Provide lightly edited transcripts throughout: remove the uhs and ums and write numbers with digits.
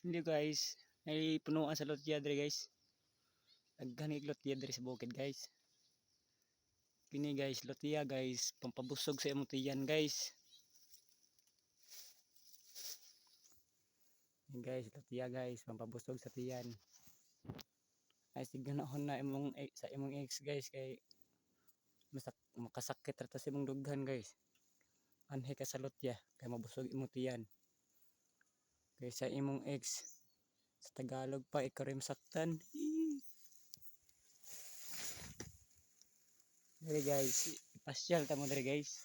Hindi guys, ay punuan sa lotya dre guys. Daghan ig lotya dre sa bukid guys. Kini guys, lotya guys, pampabusog sa imong tiyan guys. Yan guys, lotya guys, pampabusog sa tiyan. Ay siganahon na imong sa imong ex guys kay makasakit ra ta sa imong dughan guys. Anhe ka sa lotya kay mabusog imong tiyan. Kay sa imong ex sa Tagalog pa ikaw rin saktan. Dere guys, ipasyal ta mo dere guys.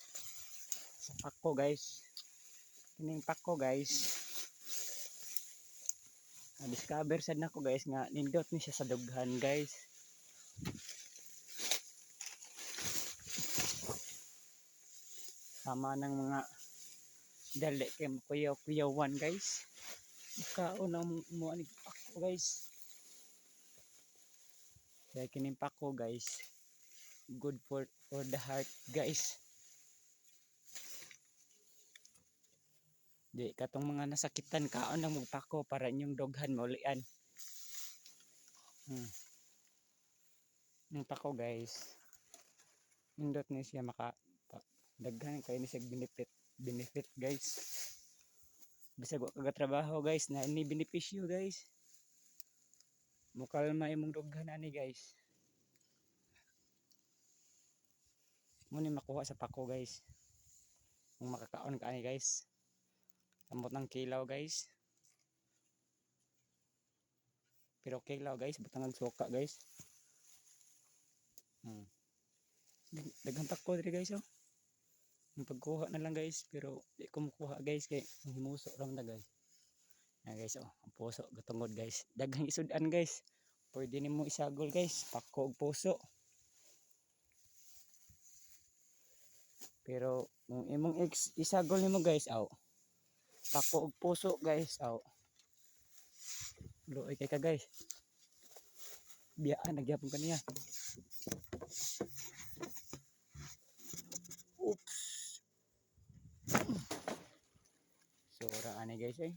Sa pako guys. Kining pako guys. Discover sad nako guys nga nindot ni siya sa dughan guys. Sama ng mga dali kay kuyaw-kuyawan guys. Kaon ang mo ani pako guys. Kaya kining pako guys. Good for the heart guys. Di katong mga nasakitan kaon ang magpako para inyong doghan maulian. Yung pako guys. Nindot ni siya daghan kay ni siya benefit guys. Bisag wa kaga trabaho guys na ini benepisyo guys. Mukalma imong doghan ani guys. Muni makuha sa pako guys. Kung makakaon ka ani guys. Tambot ng kilaw guys. Pero kilaw guys, butang suka guys. Daghang pako diri guys oh. Yung pagkuha na lang guys, pero di ko makuha guys kay himuso ram na guys. Na guys oh, ang puso gatungod guys. Daghang isudan guys. Pwede nimo isagol guys, pako ug puso. Pero kung imong isagol nimo guys, aw. Pako ug puso guys, aw. Luoy kay ka guys. Biyaan nagyapon kaniya. Oops. Sura ani guys eh.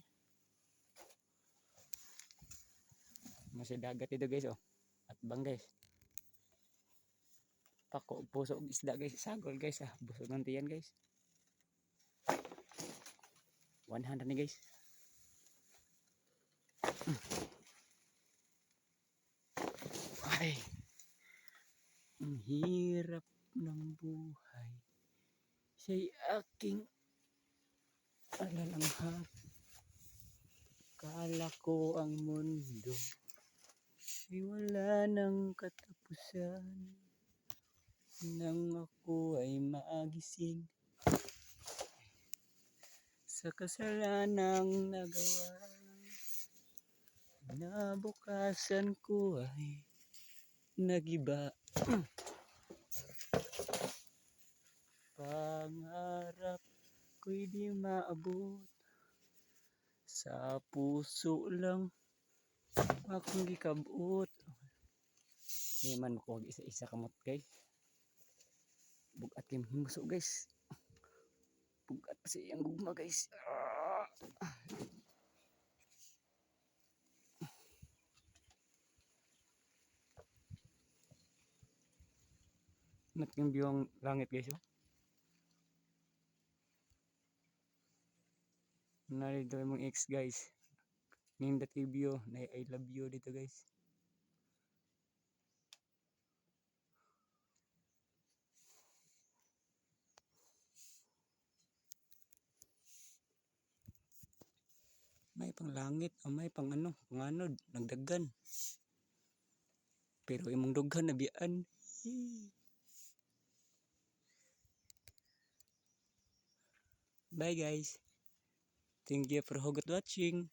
Masih dagat ito guys oh. At bang guys. Pako puso og isda guys, sagol guys ah. Busog ng tiyan guys. 100 ni guys. Ay. Ang hirap ng buhay. Siya'y aking alalanghap. Kala ko ang mundo ay wala ng katapusan. Nang ako ay magising sa kasalanang nagawa, nabukasan ko ay nagiba. Pangarap ko'y di maabot, sa puso lang akong gikabot. Di man ko isa-isa kamot guys. Bugat kay himuso guys. Bugat pa siya ang gugma guys. Mat yung view ang langit guys oh. Narito yung ex guys. Nindot yung view na I love you dito guys. May pang langit, may pang ano, panganod, nagdagan. Pero imong dughan nabiyaan. Bye guys. Thank you for watching.